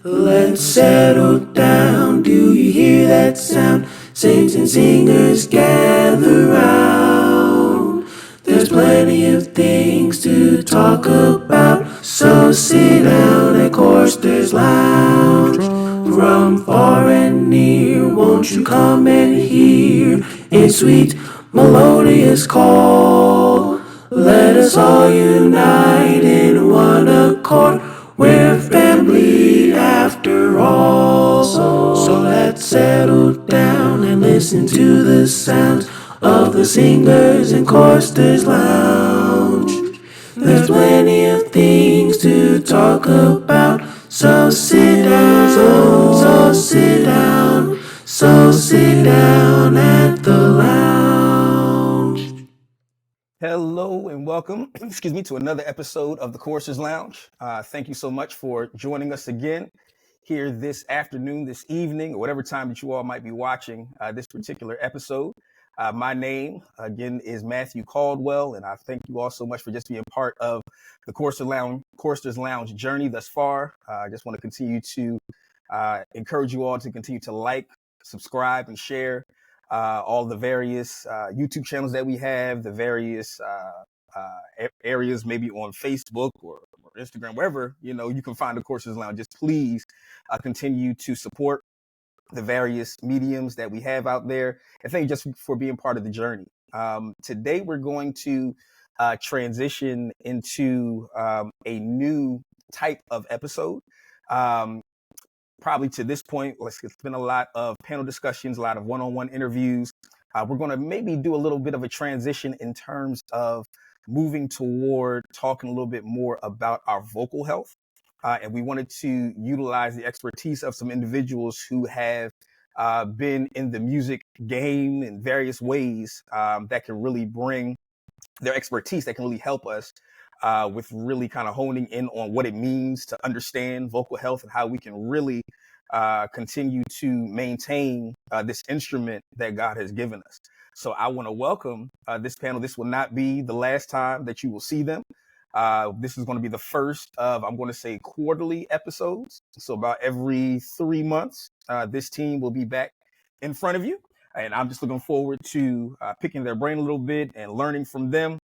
Let's settle down. Do you hear that sound? Saints and singers gather round. There's plenty of things to talk about, so sit down at Choristers Lounge. From far and near, won't you come and hear a sweet, melodious call? Let us all unite in one accord. We're family after all. So let's settle down and listen to the sounds of the singers in Choristers Lounge. There's plenty of things to talk about, so sit down, so sit down, so sit down at the lounge. Hello and welcome, to another episode of the Choristers Lounge. Thank you so much for joining us again here this afternoon, this evening, or whatever time that you all might be watching this particular episode. My name, again, is Matthew Caldwell, and I thank you all so much for just being part of the Choristers Lounge journey thus far. I just want to continue to encourage you all to continue to like, subscribe, and share all the various YouTube channels that we have, the various areas, maybe on Facebook or Instagram, wherever you can find the Choristers Lounge. Just please continue to support the various mediums that we have out there, and thank you just for being part of the journey. Today, we're going to transition into a new type of episode. Probably to this point, it's been a lot of panel discussions, a lot of one-on-one interviews. We're going to maybe do a little bit of a transition in terms of moving toward talking a little bit more about our vocal health. And we wanted to utilize the expertise of some individuals who have been in the music game in various ways that can really bring their expertise, that can really help us with really kind of honing in on what it means to understand vocal health and how we can really continue to maintain this instrument that God has given us. So I want to welcome this panel. This will not be the last time that you will see them. This is going to be the first of, I'm going to say, quarterly episodes. So about every 3 months, this team will be back in front of you. And I'm just looking forward to picking their brain a little bit and learning from them,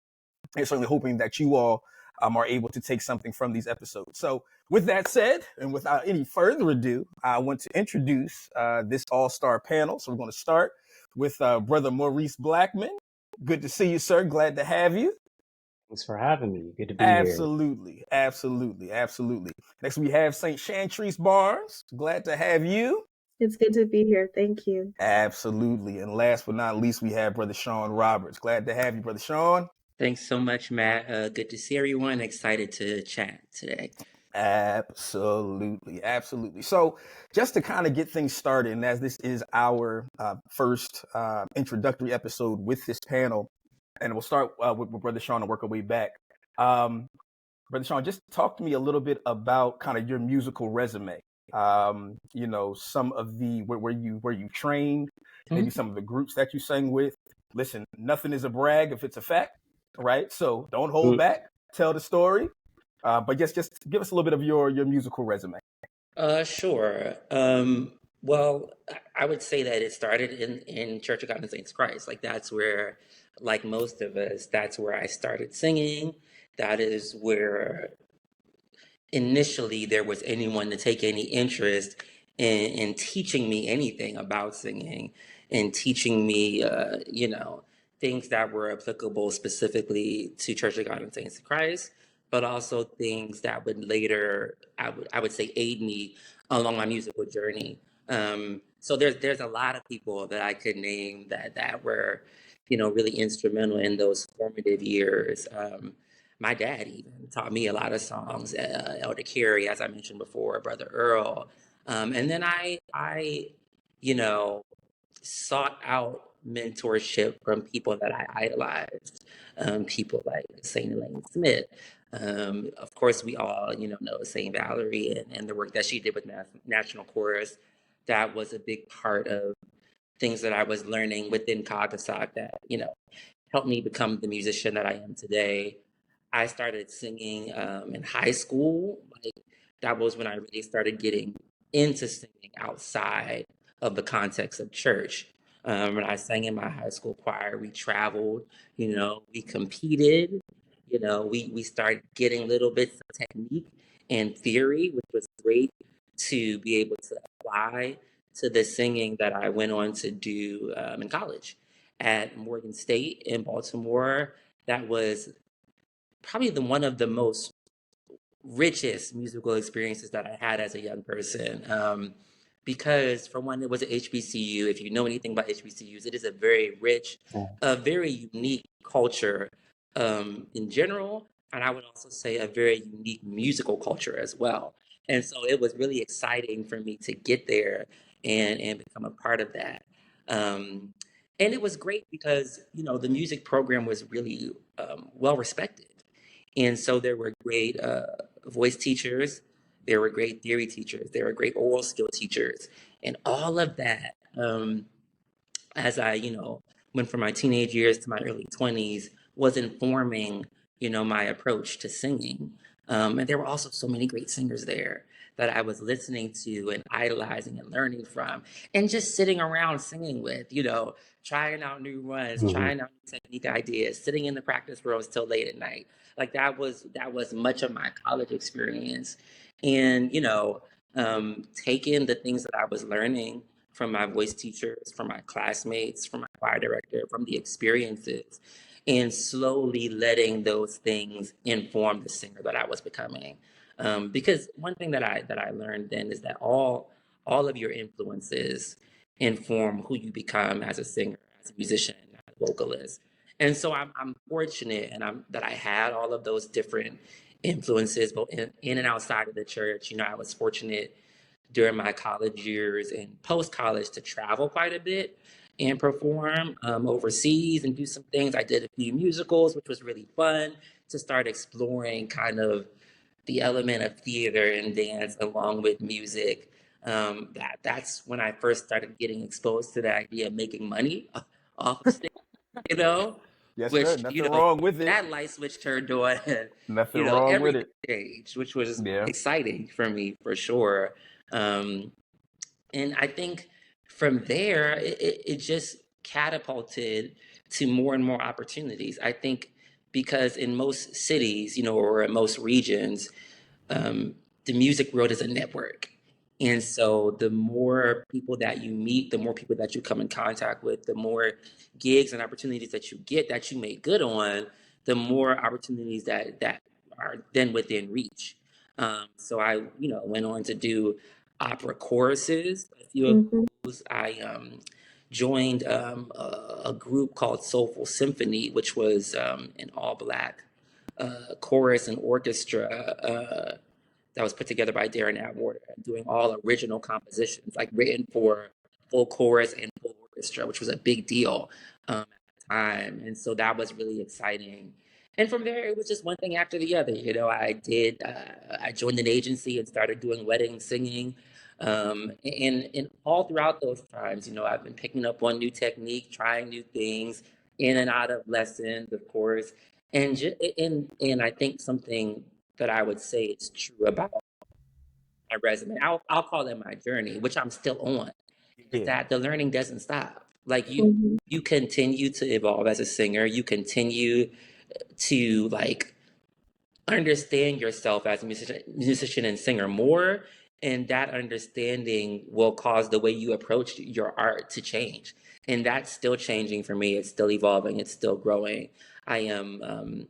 and certainly hoping that you all are able to take something from these episodes. So with that said, and without any further ado, I want to introduce this all-star panel. So we're going to start with Brother Maurice Blackman. Good to see you, sir. Glad to have you. Thanks for having me. Good to be here. Absolutely. Next, we have St. Chantrice Barnes. Glad to have you. It's good to be here. Thank you. Absolutely. And last but not least, we have Brother Sean Roberts. Glad to have you, Brother Sean. Thanks so much, Matt. Good to see everyone. Excited to chat today. Absolutely. So just to kind of get things started, and as this is our first introductory episode with this panel, and we'll start with Brother Sean and work our way back. Brother Sean, just talk to me a little bit about kind of your musical resume. Some of the where you trained, maybe some of the groups that you sang with. Listen, nothing is a brag if it's a fact, right? So don't hold back. Tell the story. But just give us a little bit of your musical resume. Sure. Well, I would say that it started in Church of God and Saints Christ. Like that's where, like most of us, that's where I started singing. That is where initially there was anyone to take any interest in teaching me anything about singing and teaching me, things that were applicable specifically to Church of God and Saints of Christ, but also things that would later, I would say, aid me along my musical journey. So there's a lot of people that I could name that were, really instrumental in those formative years. My dad even taught me a lot of songs, Elder Carey, as I mentioned before, Brother Earl. And then I, you know, sought out mentorship from people that I idolized, people like Saint Elaine Smith. Of course, we all, know Saint Valerie and the work that she did with National Chorus. That was a big part of things that I was learning within Cognasoc that, helped me become the musician that I am today. I started singing in high school, like that was when I really started getting into singing outside of the context of church. When I sang in my high school choir, we traveled, we competed, we started getting little bits of technique and theory, which was great to be able to apply to the singing that I went on to do in college at Morgan State in Baltimore. That was probably one of the most richest musical experiences that I had as a young person. Because for one, it was an HBCU. If you know anything about HBCUs, it is a very rich, a very unique culture in general. And I would also say a very unique musical culture as well. And so it was really exciting for me to get there and become a part of that. Um, and it was great because, the music program was really well respected. And so there were great voice teachers, there were great theory teachers, there were great oral skill teachers, and all of that. As I, went from my teenage years to my early 20s, was informing, my approach to singing. And there were also so many great singers there that I was listening to and idolizing and learning from, and just sitting around singing with, trying out new runs, trying out new technique ideas, sitting in the practice rooms till late at night. Like that was much of my college experience, and taking the things that I was learning from my voice teachers, from my classmates, from my choir director, from the experiences, and slowly letting those things inform the singer that I was becoming. Because one thing that I learned then is that all of your influences inform who you become as a singer, as a musician, as a vocalist. And so I'm fortunate, and that I had all of those different influences, both in and outside of the church. I was fortunate during my college years and post college to travel quite a bit and perform overseas and do some things. I did a few musicals, which was really fun to start exploring kind of the element of theater and dance along with music. That's when I first started getting exposed to the idea of making money off of stage, you know, Yes, sir. which, Nothing wrong with it. that light switch turned on, Nothing wrong with everything it. changed, which was Yeah. exciting for me for sure. Um, and I think from there, it just catapulted to more and more opportunities. I think because in most cities, or in most regions, um, the music world is a network. And so the more people that you meet, the more people that you come in contact with, the more gigs and opportunities that you get that you make good on, the more opportunities that are then within reach. So I, went on to do opera choruses. A few of Mhm. those I joined a group called Soulful Symphony, which was an all black chorus and orchestra that was put together by Darren Atwater, doing all original compositions, like written for full chorus and full orchestra, which was a big deal at the time. And so that was really exciting. And from there, it was just one thing after the other. I joined an agency and started doing wedding singing. And all throughout those times, I've been picking up one new technique, trying new things, in and out of lessons, of course. And I think something that I would say is true about my resume, I'll call it my journey, which I'm still on, is Yeah. that the learning doesn't stop. Like Mhm. you continue to evolve as a singer. You continue to understand yourself as a musician and singer more, and that understanding will cause the way you approach your art to change. And that's still changing for me. It's still evolving. It's still growing. I am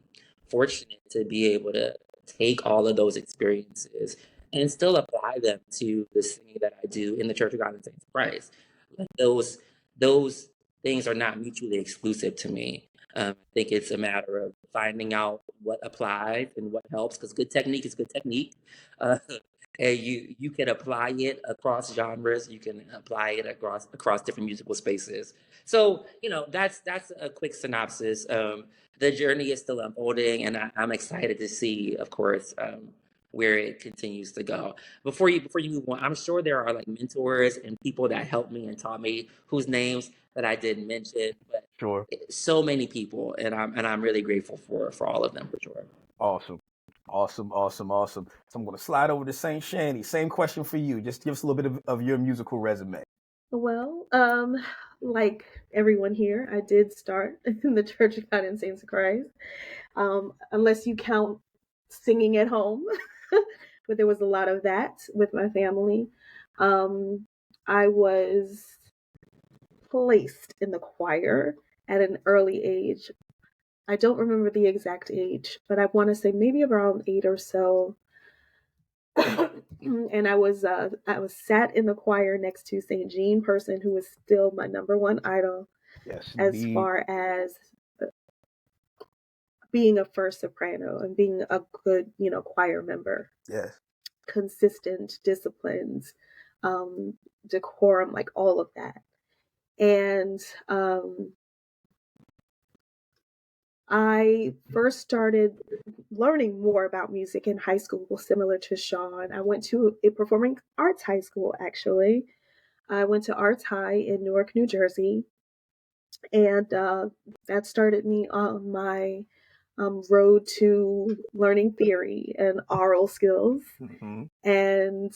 fortunate to be able to take all of those experiences and still apply them to the singing that I do in the Church of God in Saints of Christ. Like those things are not mutually exclusive to me. I think it's a matter of finding out what applies and what helps, because good technique is good technique. Uh, and you can apply it across genres. You can apply it across different musical spaces. So that's a quick synopsis. The journey is still unfolding, and I'm excited to see, of course, where it continues to go. Before you move on, I'm sure there are like mentors and people that helped me and taught me whose names that I didn't mention, but Sure. so many people, and I'm really grateful for all of them for sure. Awesome. Awesome. So I'm going to slide over to Saint Shanny. Same question for you. Just give us a little bit of your musical resume. Well, like everyone here, I did start in the Church of God in Saints of Christ, unless you count singing at home, but there was a lot of that with my family. I was placed in the choir at an early age. I don't remember the exact age, but I want to say maybe around 8 or so. And I was sat in the choir next to St. Jean Person, who was still my number one idol Yes, as indeed. far as being a first soprano and being a good, choir member. Yes. Consistent disciplines, decorum, like all of that. And I first started learning more about music in high school, similar to Sean. I went to a performing arts high school, actually. I went to Arts High in Newark, New Jersey, and that started me on my road to learning theory and oral skills Mm-hmm. and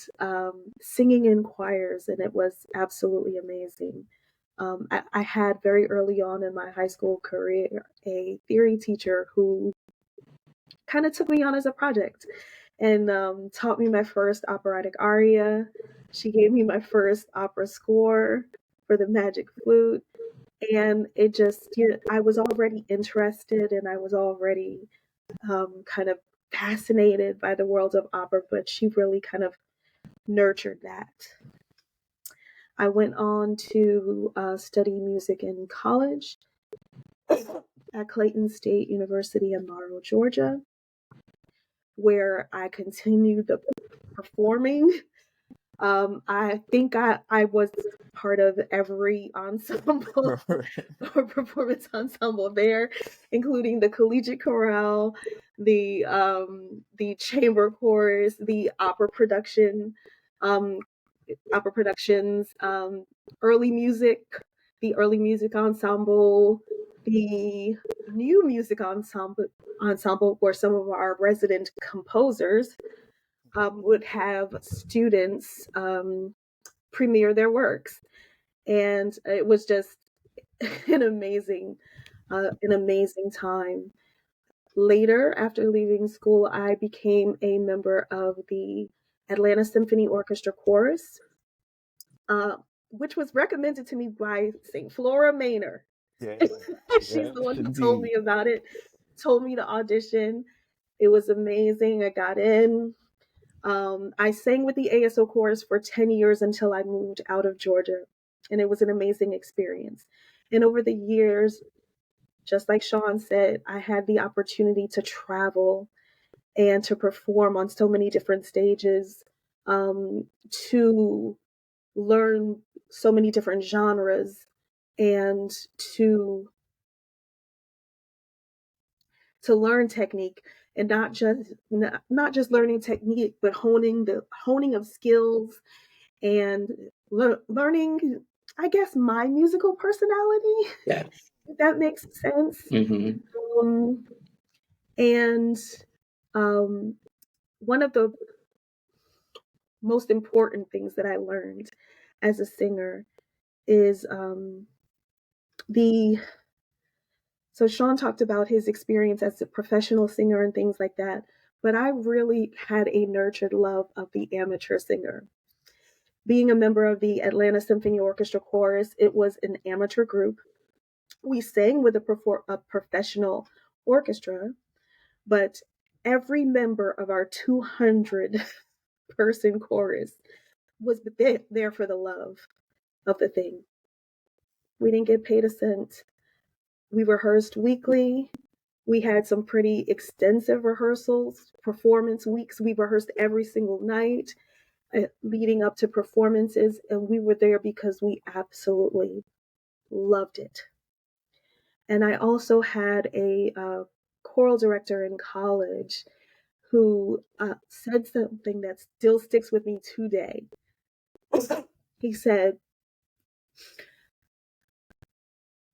singing in choirs, and it was absolutely amazing. I had very early on in my high school career a theory teacher who kind of took me on as a project and taught me my first operatic aria. She gave me my first opera score for the Magic Flute. And it just, I was already interested and I was already kind of fascinated by the world of opera, but she really kind of nurtured that. I went on to study music in college at Clayton State University in Morrow, Georgia, where I continued the performing. I think I was part of every ensemble or performance ensemble there, including the collegiate chorale, the chamber chorus, the opera productions, early music, the early music ensemble, the new music ensemble where some of our resident composers would have students premiere their works, and it was just an amazing time. Later, after leaving school, I became a member of the Atlanta Symphony Orchestra Chorus, uh, which was recommended to me by St. Flora Maynor. Yeah. She's the one who told Indeed. me about it, told me to audition. It was amazing. I got in. I sang with the ASO chorus for 10 years until I moved out of Georgia, and it was an amazing experience. And over the years, just like Sean said, I had the opportunity to travel and to perform on so many different stages, to learn so many different genres, and to learn technique, and not just learning technique, but honing of skills and learning, I guess, my musical personality. Yeah. If that makes sense. Mm-hmm. And one of the most important things that I learned as a singer is the so Sean talked about his experience as a professional singer and things like that, but I really had a nurtured love of the amateur singer. Being a member of the Atlanta Symphony Orchestra Chorus, it was an amateur group. We sang with a professional orchestra, but every member of our 200 person chorus was there for the love of the thing. We didn't get paid a cent. We rehearsed weekly. We had some pretty extensive rehearsals, performance weeks. We rehearsed every single night leading up to performances, and we were there because we absolutely loved it. And I also had a choral director in college who said something that still sticks with me today. He said,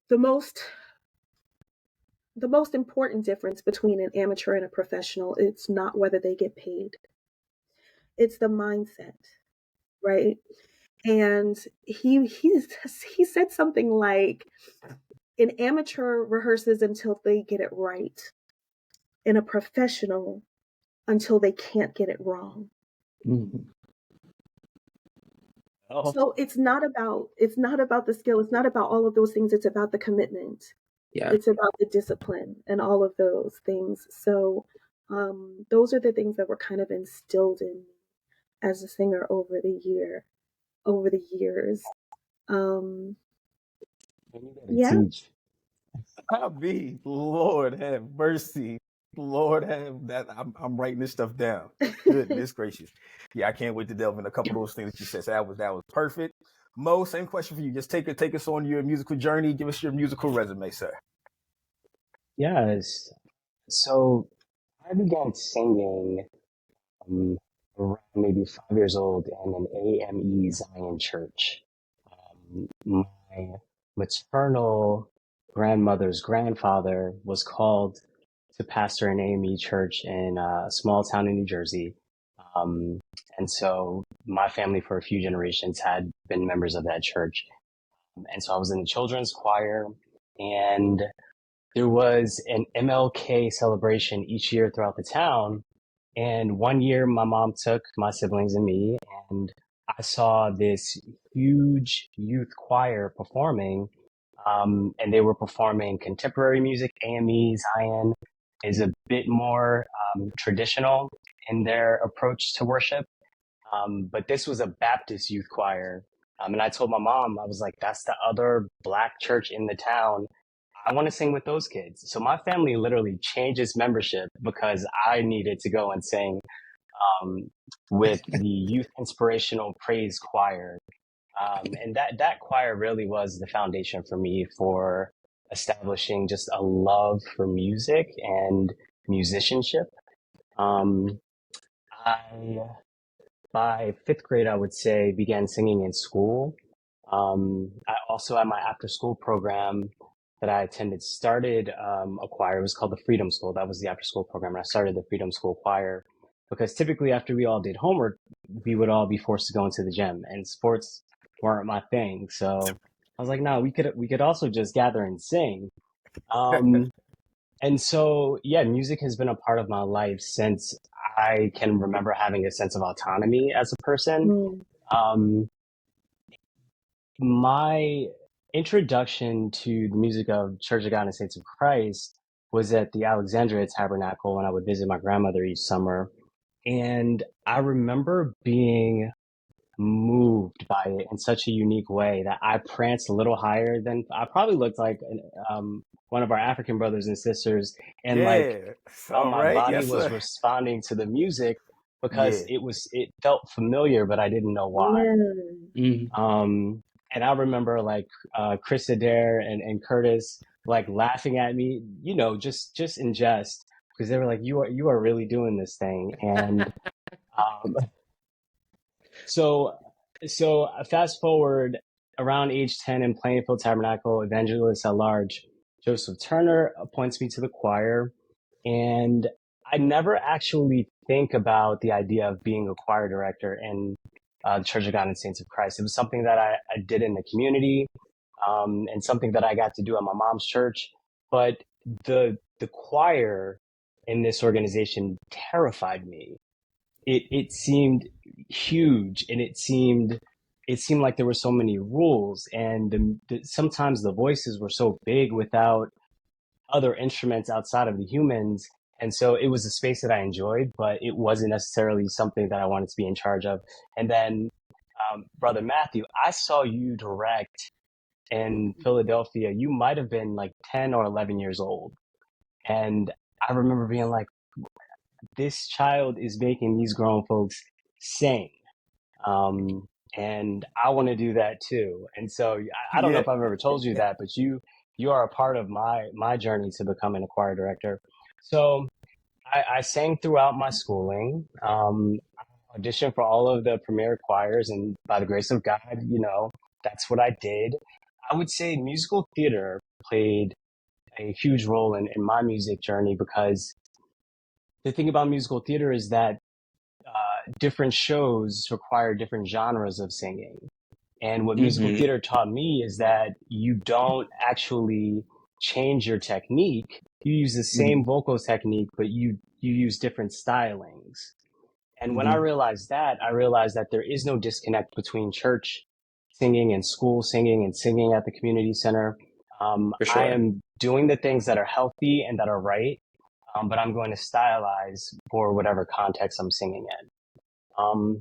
the most the most important difference between an amateur and a professional, it's not whether they get paid. It's the mindset, right? And he said something like, an amateur rehearses until they get it right, and a professional until they can't get it wrong. Mhm. Oh, So it's not about the skill, it's not about all of those things, it's about the commitment. Yeah. It's about the discipline and all of those things. So those are the things that were kind of instilled in me as a singer over the years. Um, you gotta yeah. teach. I mean, Lord have mercy. Lord have that. I'm writing this stuff down. Goodness gracious. Yeah, I can't wait to delve in a couple of those things that you said. So that was perfect. Mo, same question for you. Just take us on your musical journey. Give us your musical resume, sir. Yes. So I began singing around maybe 5 years old in an AME Zion church. My maternal grandmother's grandfather was called to pastor an AME church in a small town in New Jersey. Um, and so my family for a few generations had been members of that church. And so I was in the children's choir, and there was an MLK celebration each year throughout the town. And one year, my mom took my siblings and me, and I saw this huge youth choir performing. And they were performing contemporary music. AME Zion is a bit more traditional in their approach to worship. But this was a Baptist youth choir. And I told my mom, I was like, that's the other black church in the town. I want to sing with those kids. So my family literally changed its membership because I needed to go and sing with the Youth Inspirational Praise Choir. And that choir really was the foundation for me for establishing just a love for music and musicianship. Um, I by fifth grade, I would say, began singing in school. I also, at my after school program that I attended, started a choir. It was called the Freedom School. That was the after school program. And I started the Freedom School choir because typically after we all did homework, we would all be forced to go into the gym, and sports weren't my thing. So I was like, no, we could also just gather and sing. Um, and so, yeah, music has been a part of my life since I can remember having a sense of autonomy as a person. Mm. Um, my introduction to the music of Church of God and Saints of Christ was at the Alexandria Tabernacle when I would visit my grandmother each summer. And I remember being moved by it in such a unique way that I pranced a little higher than I probably looked like one of our African brothers and sisters. And like Yeah. how All my right. body Yes, was sir. responding to the music because Yeah. it felt familiar, but I didn't know why. Yeah. And I remember like Chris Adair and Curtis like laughing at me, just in jest, because they were like, you are really doing this thing. And um, so fast forward around age 10 in Plainfield Tabernacle, evangelist at large, Joseph Turner appoints me to the choir. And I never actually think about the idea of being a choir director in the Church of God and Saints of Christ. It was something that I did in the community, and something that I got to do at my mom's church. But the choir in this organization terrified me. It seemed huge, and it seemed like there were so many rules, and sometimes the voices were so big without other instruments outside of the humans. And so it was a space that I enjoyed, but it wasn't necessarily something that I wanted to be in charge of. And then, Brother Matthew, I saw you direct in Philadelphia. You might have been like 10 or 11 years old. And I remember being like, this child is making these grown folks sing. Um, and I want to do that too. And so I don't know Yeah. if I've ever told you that, but you are a part of my journey to becoming a choir director. So I sang throughout my schooling. I auditioned for all of the premier choirs, and by the grace of God, that's what I did. I would say musical theater played a huge role in my music journey, because the thing about musical theater is that different shows require different genres of singing. And what musical Mm-hmm. theater taught me is that you don't actually change your technique. You use the same vocal technique, but you use different stylings. And when I Mm-hmm. realized that there is no disconnect between church singing and school singing and singing at the community center. For I sure. am doing the things that are healthy and that are right, but I'm going to stylize for whatever context I'm singing in. Um,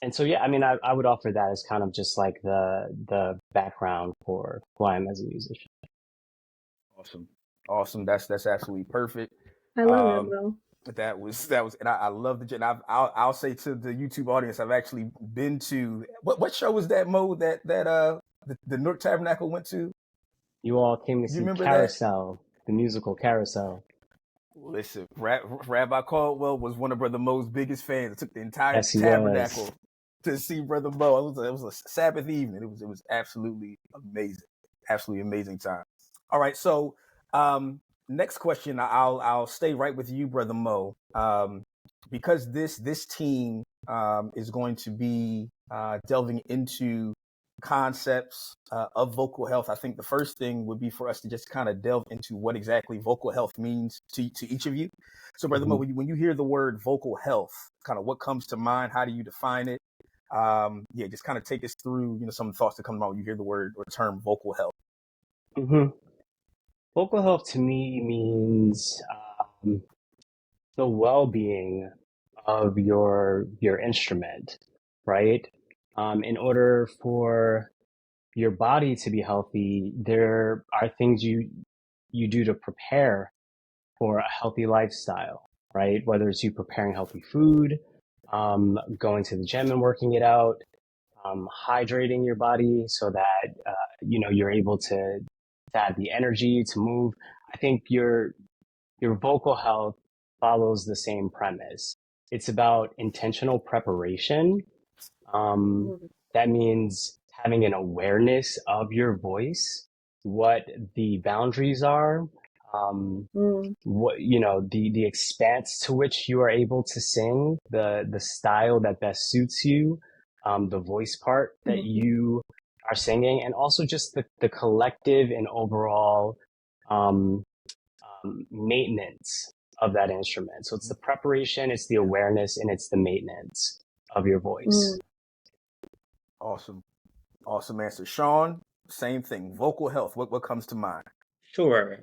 and so, yeah, I mean, I would offer that as kind of just like the background for who I am as a musician. Awesome. Awesome. That's absolutely perfect. I love it, Um, Mo. that was, and I love the. And I'll say to the YouTube audience, I've actually been to what show was that, Mo, the Newark Tabernacle went to? You all came to You see remember that? Carousel, the musical Carousel. Listen, Rabbi Caldwell was one of Brother Mo's biggest fans. It took the entire Yes, he tabernacle was. to see Brother Mo. It was a Sabbath evening. It was absolutely amazing, absolutely amazing time. All right, so next question. I'll stay right with you, Brother Mo, because this team is going to be delving into concepts of vocal health. I think the first thing would be for us to just kind of delve into what exactly vocal health means to each of you. So, Brother Mo, Mhm. when you hear the word vocal health, kind of what comes to mind? How do you define it? Yeah, just kind of take us through, some thoughts that come to mind when you hear the word or term vocal health. Mhm. Vocal health to me means the well-being of your instrument, right? In order for your body to be healthy, there are things you do to prepare for a healthy lifestyle, right? Whether it's you preparing healthy food, going to the gym and working it out, hydrating your body so that you're able to have the energy to move. I think your vocal health follows the same premise. It's about intentional preparation. Um, Mm, that means having an awareness of your voice, what the boundaries are, mm, what the expanse to which you are able to sing, the style that best suits you, the voice part that mhm, you are singing, and also just the collective and overall um, maintenance of that instrument. So it's the preparation, it's the awareness, and it's the maintenance of your voice. mm. Awesome, awesome answer, Sean. Same thing. Vocal health. What comes to mind? Sure.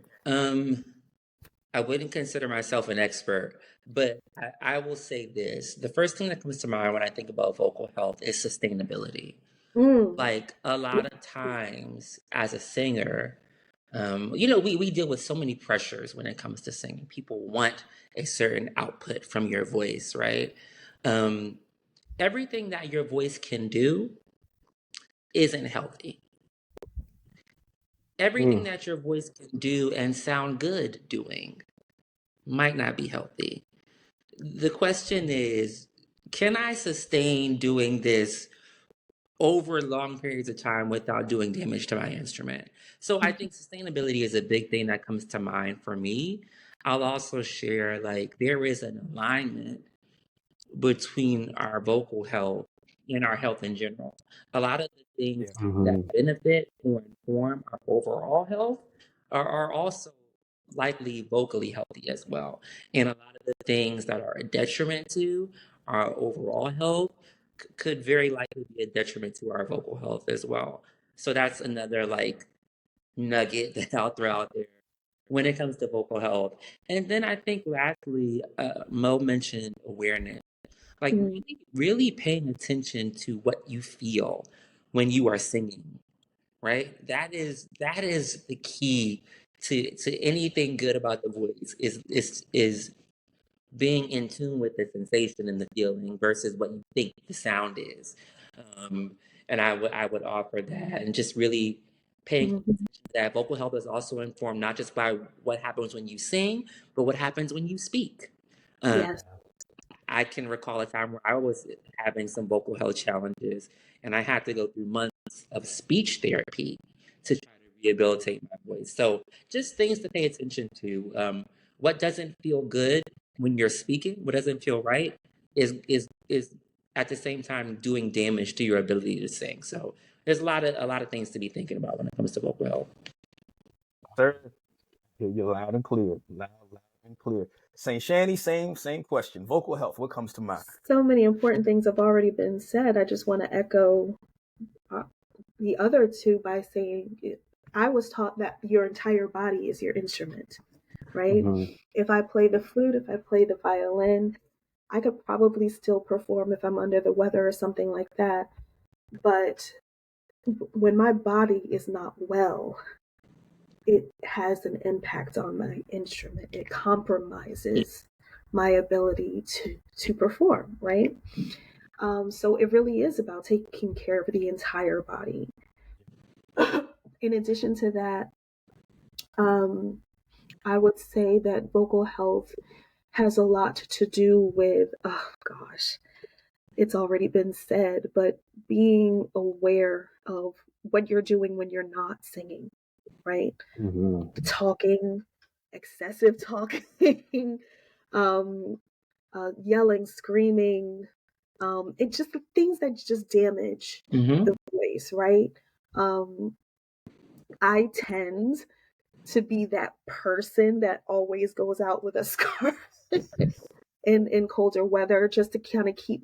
I wouldn't consider myself an expert, but I will say this. The first thing that comes to mind when I think about vocal health is sustainability. Mm. Like a Yeah. lot of times as a singer, we deal with so many pressures when it comes to singing. People want a certain output from your voice, right? Um, Everything that your voice can do isn't healthy. Everything Mm, that your voice can do and sound good doing might not be healthy. The question is, can I sustain doing this over long periods of time without doing damage to my instrument? So I think sustainability is a big thing that comes to mind for me. I'll also share like there is an alignment between our vocal health and our health in general. A lot of the Yeah. things that mhm, benefit or inform our overall health are also likely vocally healthy as well. And a lot of the things that are a detriment to our overall health could very likely be a detriment to our vocal health as well. So that's another like nugget that I'll throw out there when it comes to vocal health. And then I think lastly, Mo mentioned awareness, like Mm. really paying attention to what you feel when you are singing, right? That is the key to anything good about the voice is being in tune with the sensation and the feeling versus what you think the sound is. um, and I would offer that, and just really paying close Mhm. attention to that. Vocal health is also informed not just by what happens when you sing, but what happens when you speak. um, Yes. I can recall a time where I was having some vocal health challenges, and I had to go through months of speech therapy to try to rehabilitate my voice. So just things to pay attention to. What doesn't feel good when you're speaking, what doesn't feel right, is at the same time doing damage to your ability to sing. So there's a lot of things to be thinking about when it comes to vocal health. Sir, hear you loud and clear. Loud and clear. Saint Shanny, same question. Vocal health, what comes to mind? So many important things have already been said. I just want to echo the other two by saying I was taught that your entire body is your instrument, right? Mm-hmm. If I play the flute, if I play the violin, I could probably still perform if I'm under the weather or something like that. But when my body is not well, it has an impact on my instrument. It compromises my ability to perform, right? So it really is about taking care of the entire body. In addition to that, I would say that vocal health has a lot to do with, oh gosh, it's already been said, but being aware of what you're doing when you're not singing, right? Mm-hmm. Talking, excessive talking, um, yelling, screaming, it's just the things that just damage Mm-hmm. the voice, right? Um, I tend to be that person that always goes out with a scarf in colder weather just to kind of keep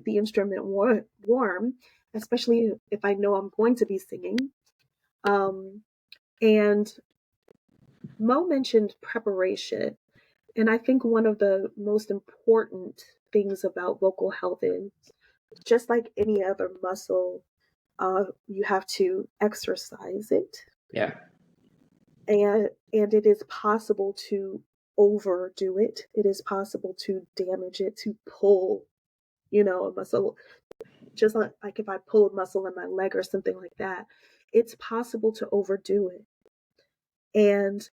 the instrument warm, especially if I know I'm going to be singing. And Mo mentioned preparation, and I think one of the most important things about vocal health is just like any other muscle, you have to exercise it, Yeah. and it is possible to overdo it. It is possible to damage it, to pull, a muscle. Just like if I pull a muscle in my leg or something like that, it's possible to overdo it. And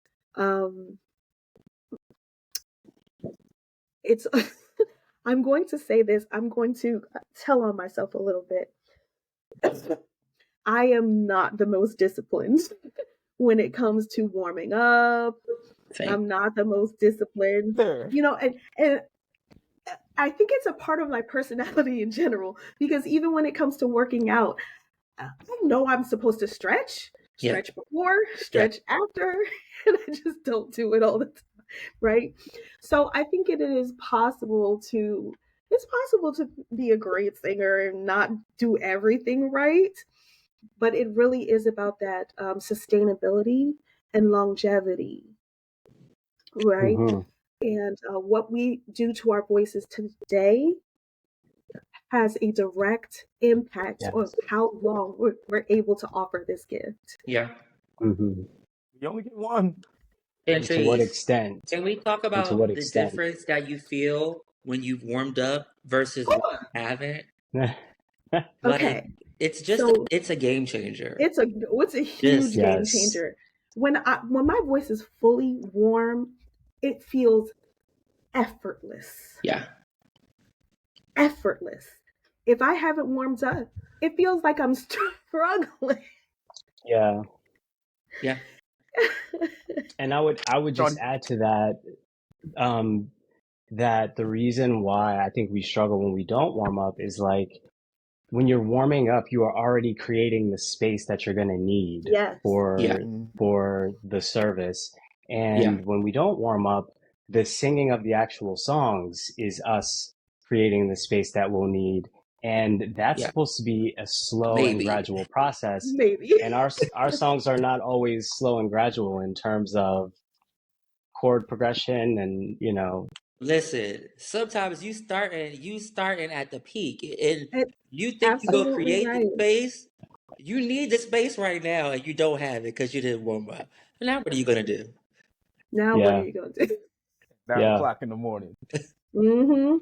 it's I'm going to say this. I'm going to tell on myself a little bit. I am not the most disciplined when it comes to warming up. Same. I'm not the most disciplined, There. and I think it's a part of my personality in general because even when it comes to working out, I know I'm supposed to Yeah. stretch before, Yeah. stretch after, and I just don't do it all the time, right? So I think it's possible to be a great singer and not do everything right, but it really is about that sustainability and longevity, right? Mm-hmm. And what we do to our voices today has a direct impact on Yes. how long we're able to offer this gift. Yeah. Mm-hmm. You only get one. And And to what Trees, extent? can we talk And to what about the extent? difference that you feel when you've warmed up versus when you haven't? Like, Okay, so it's a game changer. it's a huge Just, game Yes. changer. When my voice is fully warm, it feels effortless. yeah. Effortless. If I haven't warmed up, it feels like I'm struggling. Yeah. Yeah. And I would just Sean, add to that, um, that the reason why I think we struggle when we don't warm up is like when you're warming up, you are already creating the space that you're going to need Yes. Yeah. for mm, for the service. Yeah. And when we don't warm up, the singing of the actual songs is us creating the space that we'll need. And that's Yeah. supposed to be a slow and Maybe. gradual process. Maybe. And our songs are not always slow and gradual in terms of chord progression and, Listen, sometimes you starting at the peak and It's you think you go absolutely create the right. space. You need the space right now and you don't have it because you didn't warm up. Now what are you gonna do? Now what are yeah, you going to do? yeah. 9 o'clock in the morning. Mm-hmm.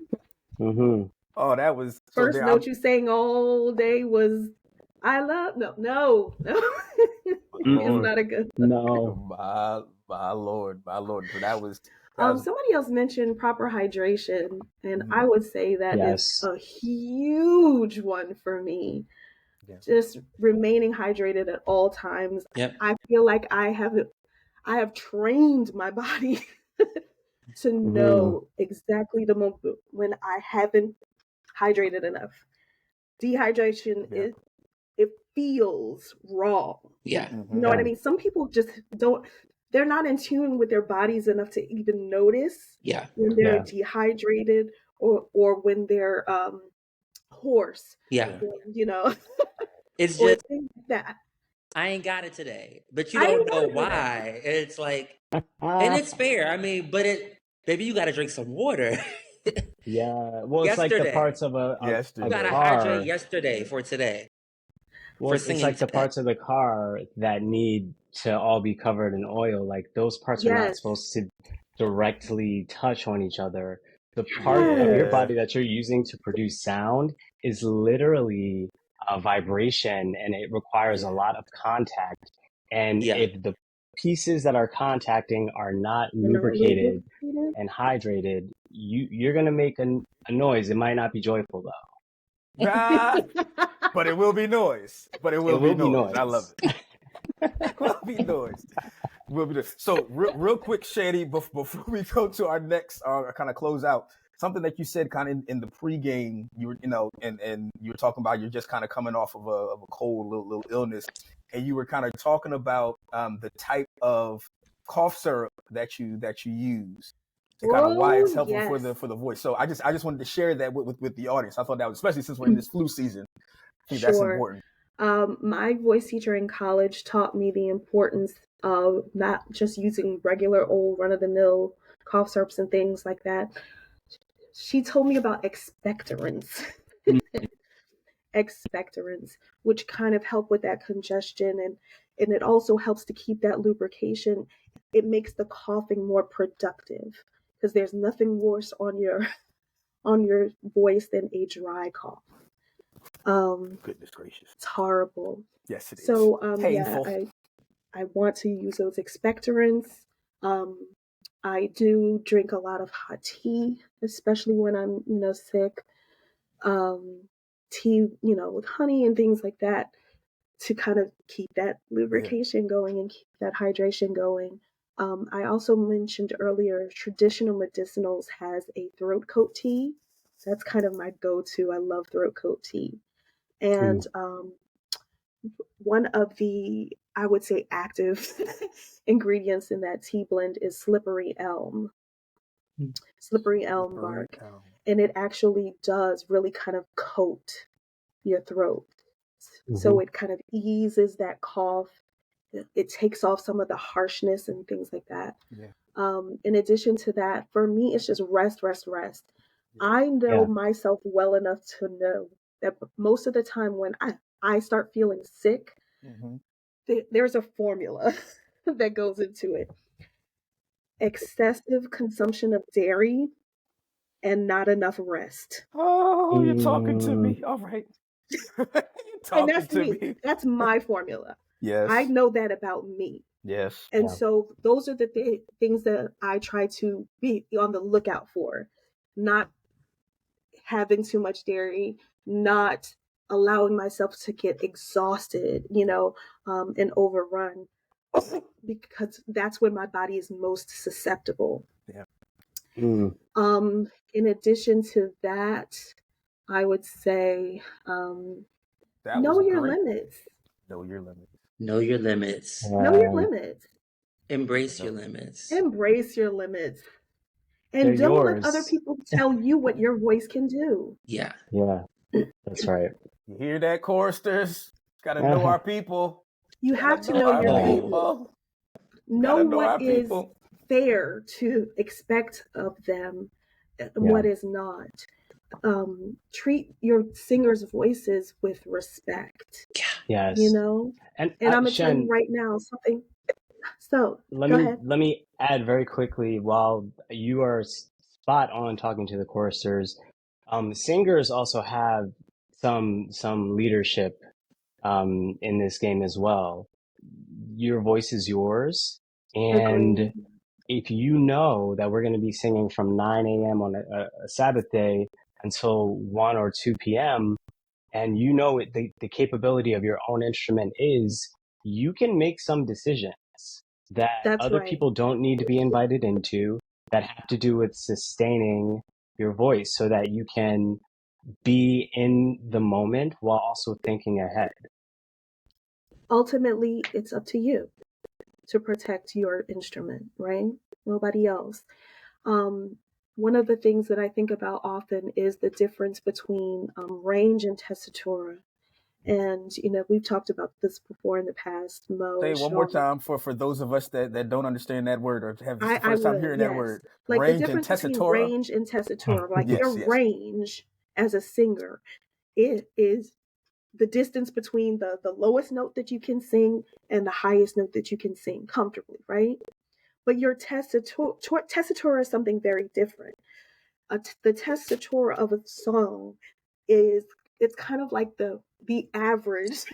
Hmm. Oh, that was so First there. note you sang all day was I love no. It's Mm-mm. not a good look. No. my lord. So that was Somebody else mentioned proper hydration, and mhm, I would say that is Yes. a huge one for me. just remaining hydrated at all times. Yep. I feel like I have trained my body to Mm-hmm. know exactly the moment when I haven't hydrated enough. Dehydration Yeah. it feels wrong. Yeah. You know Mm-hmm. what I Yeah. mean? Some people just don't, they're not in tune with their bodies enough to even notice Yeah. when they're Yeah. dehydrated or when they're hoarse, Yeah. or, you know, It's or just things like that. I ain't got it today, but you I don't ain't know got it today. why. It's like, and Ah, it's fair. I mean, but baby, you got to drink some water. yeah. Well, it's like the Yesterday, parts of a you got to Yesterday. hydrate car. yesterday for today, for Well, it's singing like the today. parts of the car that need to all be covered in oil. Like those parts are not Yes. supposed to directly touch on each other. The part of Yes. your Yeah. body that you're using to produce sound is literally a vibration and it requires a Yeah. lot of contact. And Yeah. if the pieces that are contacting are not They're not lubricated lubricated. and hydrated, you're gonna make a noise. It might not be joyful though. Ah, but it will be noise. But it It will be will be noise. I love noise. it. It will be noise. Will be noise. So real quick, Shady, before we go to our next kind of close out, something that you said kind of in the pregame, you were, and you were talking about you're just kind of coming off of a cold, little illness, and you were kind of talking about the type of cough syrup that you use and kind of why Oh it's helpful for yes. the voice. So I just wanted to share that with the audience. I thought that was, especially since we're in this flu season, I think that's Sure. important. My voice teacher in college taught me the importance of not just using regular old run of the mill cough syrups and things like that. She told me about expectorants. Expectorants, which kind of help with that congestion, and it also helps to keep that lubrication. It makes the coughing more productive because there's nothing worse on your voice than a dry cough. Goodness gracious. It's horrible. Yes, it is. So yeah, Painful. I want to use those expectorants. Um, I do drink a lot of hot tea, especially when I'm, sick. Um, tea, with honey and things like that to kind of keep that Yeah. lubrication going and keep that hydration going. I also mentioned earlier, traditional medicinals has a throat coat tea. That's kind of my go-to. I love throat coat tea. And one of the, I would say, active ingredients in that tea blend is slippery elm Slippery bark. elm. And it actually does really kind of coat your throat. Mm-hmm. So it kind of eases that cough. It takes off some of the harshness and things like that. Yeah. In addition to that, for me, it's just rest, rest, rest. Yeah. I know Yeah. myself well enough to know that most of the time when I start feeling sick, Mm-hmm. there's a formula that goes into it. Excessive consumption of dairy and not enough rest. Oh, you're talking to Mm, me. All right. You're And talking that's to me. me. That's my formula. I Yes. know that about me. Yes. And yeah. so those are the things that I try to be on the lookout for. Not having too much dairy, not allowing myself to get exhausted, and overrun, because that's when my body is most susceptible. Yeah. Mm, In addition to that, I would say That was know your great. limits. Know your limits. Know your limits. Know your um, limits. Embrace your No. limits. Embrace your limits. they're And don't let other yours. people tell you what your voice can do. Yeah. Yeah, that's right. You hear that, choristers? Gotta know Uh-huh. our people. You Gotta have to know know our your Yeah. people. people. Know Gotta know what our is people. fair to expect of them and Yeah. what is not. Treat your singers' voices with respect, you Yes. know? And And I'm going to tell you Shen, right now something. So let go me ahead. let me add very quickly while you are spot on talking to the choristers. Singers also have some leadership in this game as well. Your voice is yours, Agreed. and if you know that we're going to be singing from 9 a.m. on a Sabbath day until 1 or 2 p.m., and you know it, the capability of your own instrument is, you can make some decisions that That's other right. people don't need to be invited into, that have to do with sustaining your voice so that you can be in the moment while also thinking ahead. Ultimately, it's up to you to protect your instrument, right? Nobody else. Um, One of the things that I think about often is the difference between range and tessitura. And, we've talked about this before in the past, Say Mo, it one more Sean. time for those of us that don't understand that word or have this the I first time would, hearing that yes. word. Like the Range and difference between tessitura. range and tessitura, like your Yes, yes. range as a singer, it is the distance between the lowest note that you can sing and the highest note that you can sing comfortably, right? But your tessitura is something very different. The tessitura of a song is, it's kind of like the average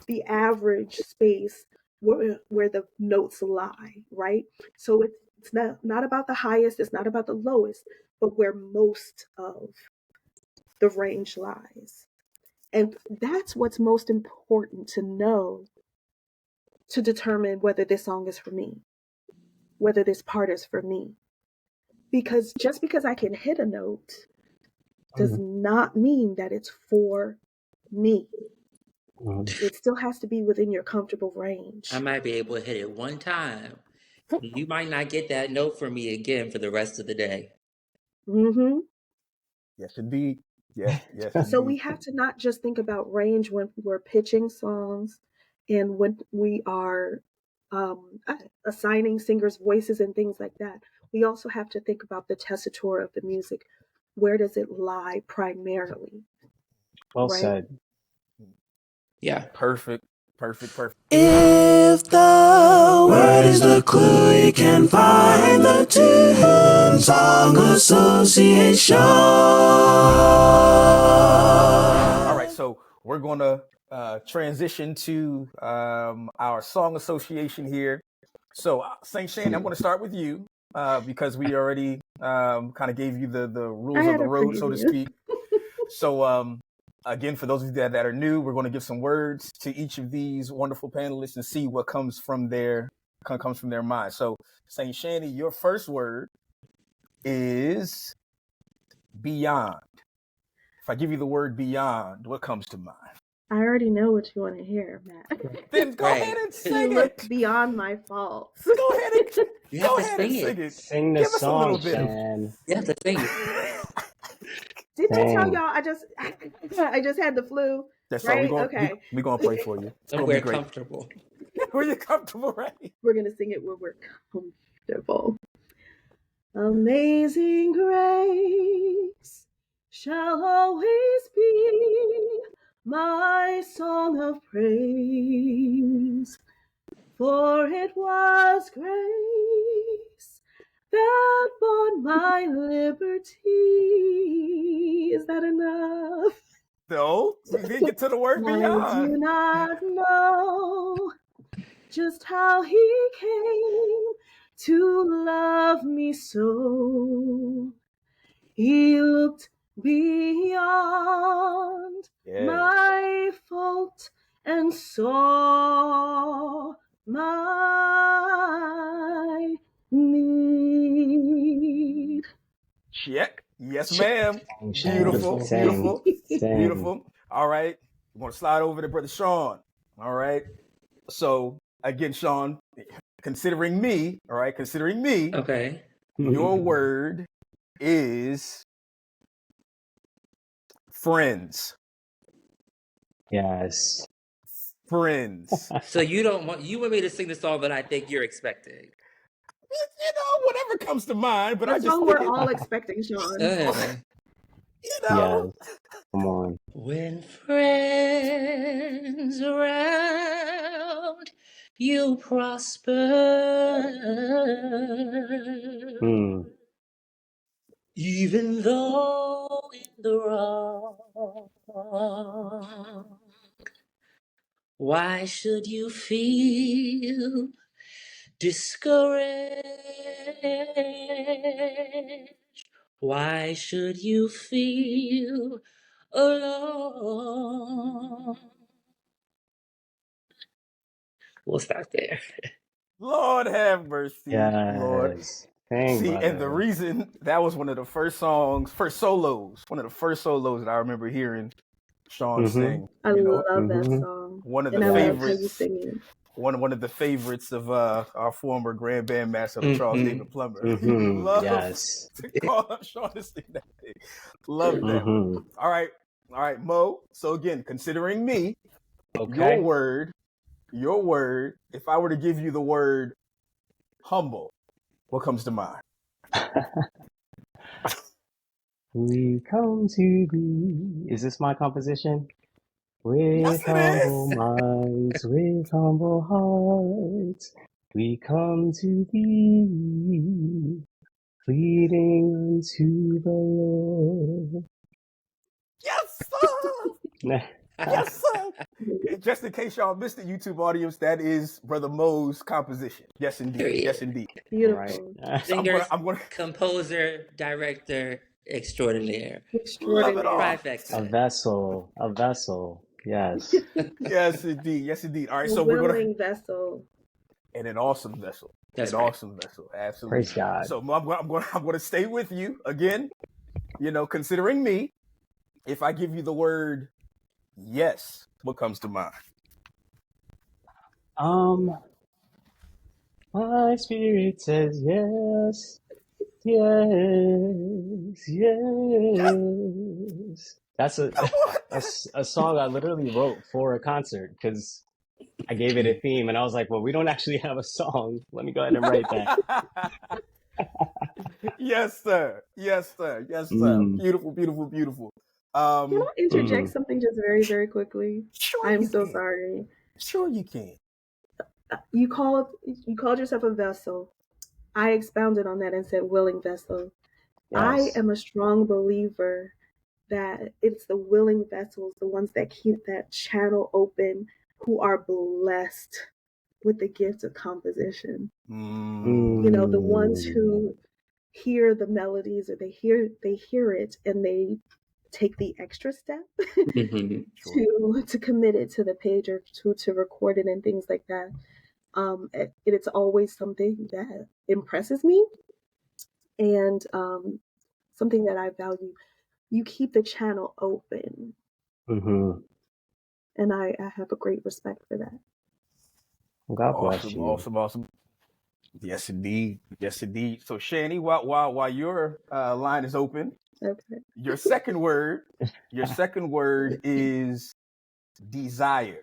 the average space where the notes lie, right? So it's not about the highest, it's not about the lowest, but where most of the range lies. And that's what's most important to know to determine whether this song is for me, whether this part is for me. Because just because I can hit a note does not mean that it's for me. It still has to be within your comfortable I range. might be able to hit it one time. You might not get that note from me again for the rest of the day. Hmm. Yes, indeed. Yes, So indeed. we have to not just think about range when we're pitching songs and when we are assigning singers voices and things like that. We also have to think about the tessitura of the music. Where does it lie primarily, Well right? said. Yeah. Perfect. Perfect. Perfect. If the word is the clue, you can find the tune Song Association. All right, so we're going to transition to our song association here. So, St. Shane, I'm going to start with you because we already kind of gave you the I rules of had the a road, so to preview. speak. So, again, for those of you that are new, we're going to give some words to each of these wonderful panelists and see what comes from their mind. So, St. Shanny, your first word is beyond. If I give you the word beyond, what comes to mind? I already know what you want to hear, Matt. Then go ahead Right. and He sing looked it. beyond my faults. Go ahead and You have go to ahead and sing sing it. it. Sing the Give us a little song, bit of. Shan. You have to sing it. Didn't I tell Sing. y'all I just had the flu, That's all. right? Okay. We gonna play for you. It's gonna be Somewhere great. comfortable. Where you comfortable, right? We're gonna sing it where we're comfortable. Amazing grace shall always be my song of praise, for it was grace that bought my liberty. Is that enough? No, we didn't get to the word I do beyond. not know just how he came to love me so. He looked beyond Yes. my fault and saw my need. Check. Yes, ma'am. Sing, Shan. Beautiful, Beautiful. Sing. beautiful, Sing. beautiful. All right. We're gonna slide over to Brother Sean. All right. So again, Sean, considering me, all right, considering me, Okay. your word is friends. Yes. Friends. So you want me to sing the song that I think you're expecting. Whatever comes to mind, but The I just song we're figured, all expecting, Sean. Uh, you Yes. know, Come on. when friends around you prosper, Hmm. even though in the wrong, why should you feel discouraged? Why should you feel alone. We'll start there. Lord have mercy, Lord. Yes. Dang, See, and the brother. reason that was one of the first songs, first solos, one of the first solos that I remember hearing Sean Mm-hmm. sing. I You know, love that Mm-hmm. song. one of the And I love how you Yes. favorites, sing it. one of the favorites of our former grand band master, Charles Mm-hmm. David Plummer. He Mm-hmm. loved Yes. to call up Sean to sing that thing. Love that. Mm-hmm. All right, Mo. So again, considering me, your Okay. word, your word. If I were to give you the word humble, what comes to mind? We come to thee. Is this my composition? Yes, With it humble is. minds, with humble hearts, we come to thee, pleading unto the Lord. Yes, sir. Yes, sir. Just in case y'all missed the YouTube audience, that is Brother Mo's composition. Yes, indeed. Yes, Period. indeed. Right. Beautiful. So Singer, I'm gonna composer, director extraordinaire. love it Extraordinary. all. A Trifecta. vessel, a vessel. Yes. Yes, indeed. Yes, indeed. All right, A so we're gonna willing vessel. and an awesome vessel, That's an right. awesome vessel, absolutely. Praise God. So I'm gonna stay with you again. You know, considering me, if I give you the word yes, what comes to mind? My spirit says yes, yes, yes. That's Come on. a song I literally wrote for a concert because I gave it a theme and I was like, well, we don't actually have a song. Let me go ahead and write that. Yes, sir. Yes, sir. Yes, sir. Mm, Beautiful, beautiful, beautiful. Can I interject mm. something just very, very quickly? Sure I'm you so can. sorry. Sure you can. You called yourself a vessel. I expounded on that and said willing vessel. I Yes. am a strong believer that it's the willing vessels, the ones that keep that channel open, who are blessed with the gift of composition. You know, the ones Mm. who hear the melodies or they hear it and they take the extra step Mm-hmm. Sure. to commit it to the page or to record it and things like that. It's always something that impresses me and something that I value. You keep the channel open, Mm-hmm. and I have a great respect for that. God bless Awesome, you. awesome, awesome. Yes, indeed. Yes, indeed. So, Shani, while your line is open, Okay. your second word is desire.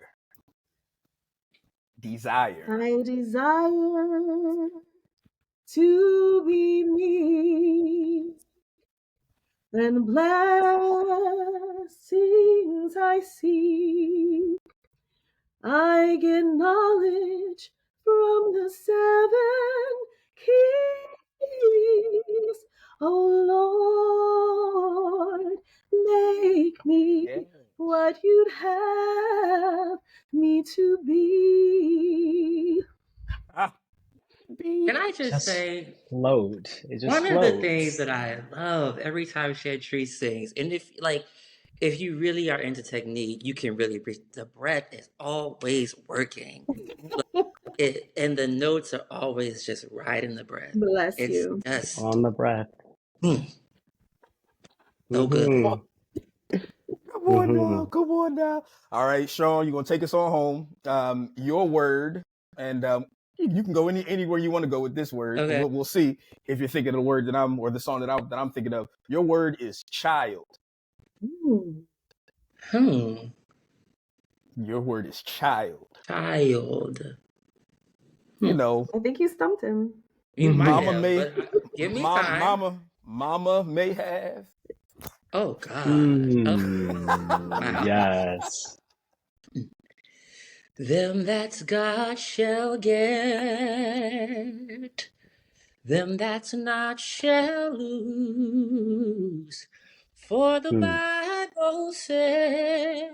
Desire. I desire to be me and blessings I see. I get knowledge from the 7 keys. Oh Lord, make me Yeah. what you'd have me to be. Ah, Can indeed. I just Just say, float. It just one of the things floats. that I love every time Chantry sings, and if you really are into technique, you can really the breath is always working. Like, and the notes are always just right in the breath. Bless It's you. just On the breath. mm, so good. Come on, Mm-hmm. come on now, Mm-hmm. come on now. All right, Sean, you're gonna take us on home. Your word, and you can go anywhere you want to go with this word. Okay. We'll see if you're thinking of the word that I'm or the song that I'm thinking of. Your word is child. Mm. Hmm. Your word is child. Child. You Hmm. know, I think you stumped him. You might mama Mm-hmm. have, may, but give me time. mama may have. Oh God. Oh Mm. wow. Yes. Them that's God shall get. Them that's not shall lose. For the Mm. Bible says,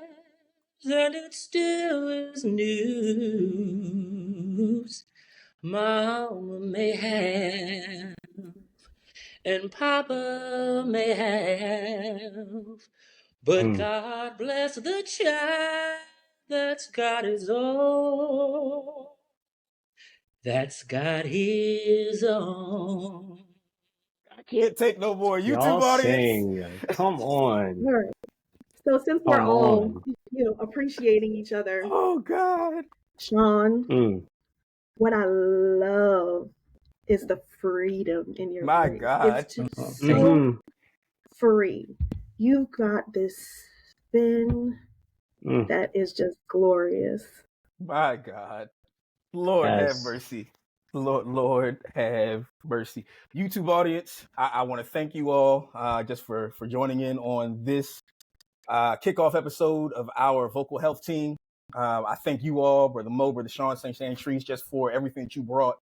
and it still is news. Mama may have, and Papa may have, But God bless the child that's got his own, that's got his own. I can't take no more. YouTube Y'all audience. sing. Come on. All right. So since we're Come all, on. appreciating each other, Oh God. Sean, Mm. what I love is the freedom in your My voice. It's God. just Thank so Mm-hmm. free. You've got this spin Mm. that is just glorious. My God. Lord have Yes. mercy. Lord have mercy. YouTube audience, I want to thank you all just for joining in on this kickoff episode of our vocal health team. I thank you all, Brother Mo, Brother Sean, St. Trees, just for everything that you brought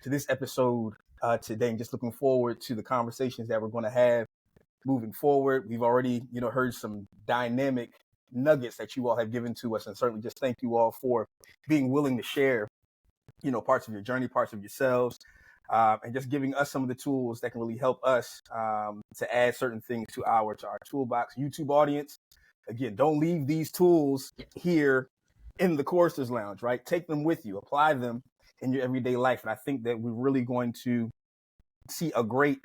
to this episode today. And just looking forward to the conversations that we're going to have moving forward. We've already, heard some dynamic nuggets that you all have given to us. And certainly just thank you all for being willing to share, parts of your journey, parts of yourselves, and just giving us some of the tools that can really help us to add certain things to our toolbox. YouTube audience, again, don't leave these tools here in the Choristers Lounge, right? Take them with you, apply them in your everyday life. And I think that we're really going to see a great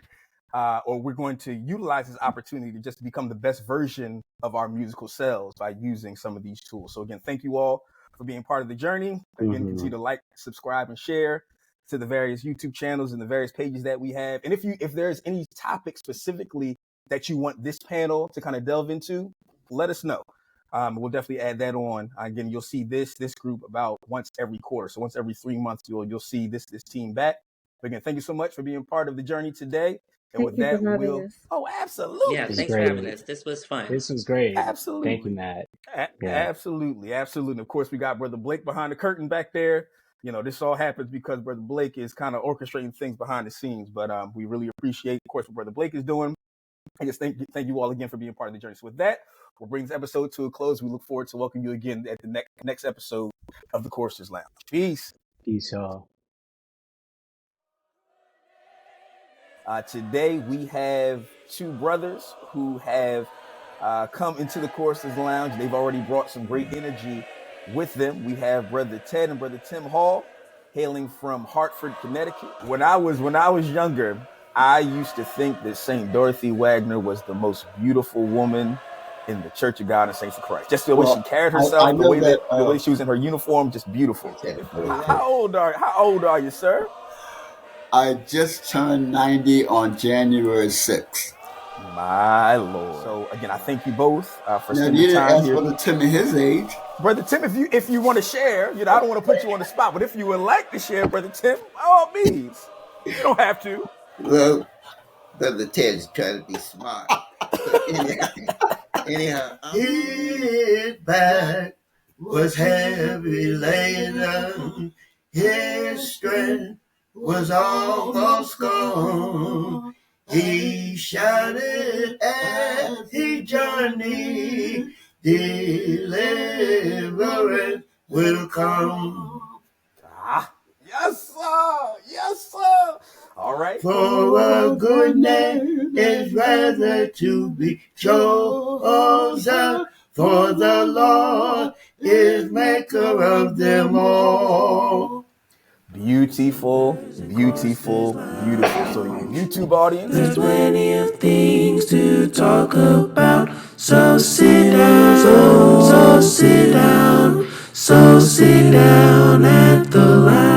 or we're going to utilize this opportunity to just become the best version of our musical selves by using some of these tools. So again, thank you all for being part of the journey. Again, continue to like, subscribe, and share to the various YouTube channels and the various pages that we have. And if there's any topic specifically that you want this panel to kind of delve into, let us know. We'll definitely add that on. Again, you'll see this group about once every quarter. So once every 3 months, you'll see this team back. But again, thank you so much for being part of the journey today. And Thank with you for that, having us. Yeah, absolutely. This is thanks for having great. us. This was fun. This was great. Thank you, Absolutely. Matt. Yeah. Absolutely. And of course, we got Brother Blake behind the curtain back there. This all happens because Brother Blake is kind of orchestrating things behind the scenes. But we really appreciate, of course, what Brother Blake is doing. I just thank you all again for being part of the journey. So with that, we'll bring this episode to a close. We look forward to welcoming you again at the next episode of the Choristers Lounge. Peace. Peace, y'all. Today we have two brothers who have come into the Choristers Lounge. They've already brought some great energy with them. We have Brother Ted and Brother Tim Hall, hailing from Hartford, Connecticut. When I was younger, I used to think that St. Dorothy Wagner was the most beautiful woman in the Church of God and Saints of Christ. Just the way she carried herself, I know the way she was in her uniform, just beautiful. How old are you, sir? I just turned 90 on January 6th. My Lord. So again, I thank you both for Now, spending you didn't time ask here. Brother Timmy his age. Brother Tim, if you want to share, I don't want to put you on the spot, but if you would like to share, Brother Tim, by all means. You don't have to. Well, Brother Ted's trying to be smart. Anyhow, his back was heavy laying down. His strength was almost gone. He shouted as he journeyed, deliverance will come. Yes, sir. Yes, sir. All right. For a good name is rather to be chosen, for the Lord is maker of them all. Beautiful, beautiful, beautiful. So YouTube audience, There's plenty of things to talk about. So sit down, so sit down at the lounge.